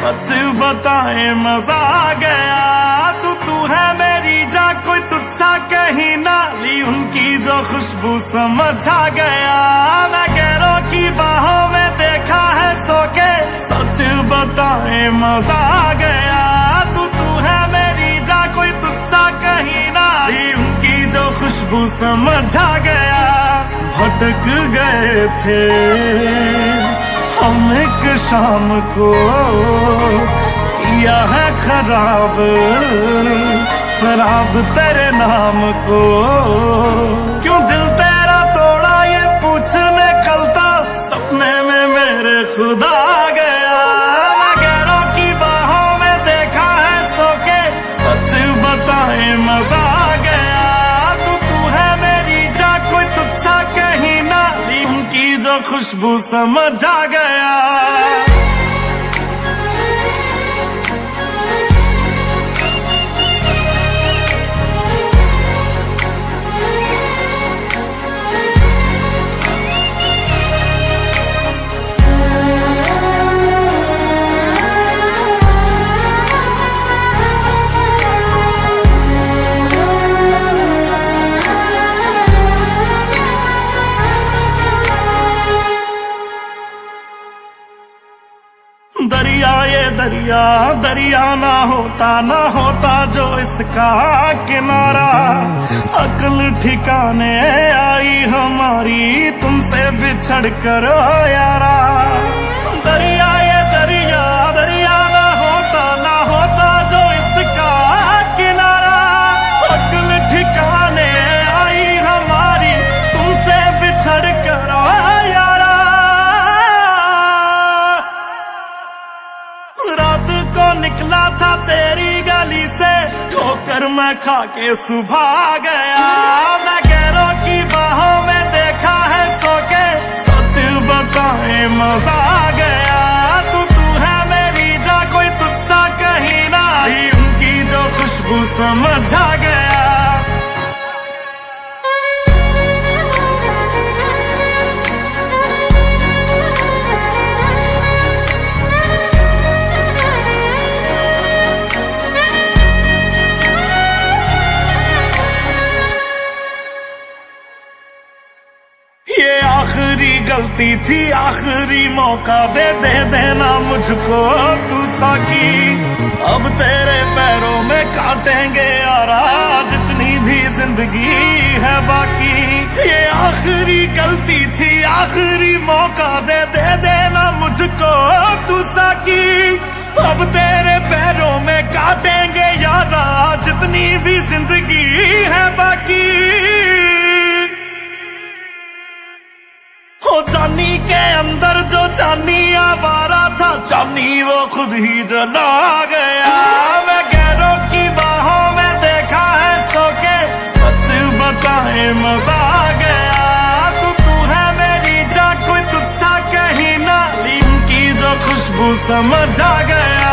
सच बताए मजा आ गया। तू है मेरी जा, कोई तुझसा कहीं ना ली, उनकी जो खुशबू समझ आ गया। मैं गैरों की बाहों में देखा है सो के, सच बताए मजा आ गया। तू है मेरी जा, कोई तुझसा कहीं ना ली, उनकी जो खुशबू समझ आ गया। भटक गए थे हम एक शाम को, किया है खराब खराब तेरे नाम को। क्यों दिल तेरा तोड़ा ये पूछने कल था, सपने में मेरे खुदा आ गया। मैं गैरों की बाहों में देखा है सो के, सच बताए मजा आ गया। तू है मेरी जा, कोई तुझसा कहीं ना ली, उनकी जो खुशबू समझ आ गया। दरिया ये दरिया दरिया ना होता जो इसका किनारा। अक्ल ठिकाने आई हमारी तुमसे बिछड़ कर यारा। दरिया ये दरिया दरिया ना होता जो इसका किनारा। अक्ल ठिकाने आई हमारी तुमसे बिछड़ कर यारा। रात को निकला था तेरी गली से, ठोकर मैं खा के सुबह आ गया। मैं गैरों की बाहों में देखा है सो के, सच बताए मजा आ गया। तू है मेरी जा, कोई तुझसा कहीं ना ली, उनकी जो खुशबू समझ आ गया। ये आखिरी गलती थी, आखिरी मौका दे देना मुझको तू साकी। अब तेरे पैरों में काटेंगे यारा, जितनी भी जिंदगी है बाकी। ये आखिरी गलती थी, आखिरी मौका दे देना मुझको तू साकी। अब तेरे पैरों में काटेंगे यारा, जितनी भी जिंदगी है बाकी। जानी के अंदर जो जानी आवारा था, जानी वो खुद ही जला गया। मैं गैरों की बाहों में देखा है सो के, सच बताए मजा आ गया। तू है मेरी जा, कोई तुझसा कहीं ना ली, उनकी जो खुशबू समझ आ गया।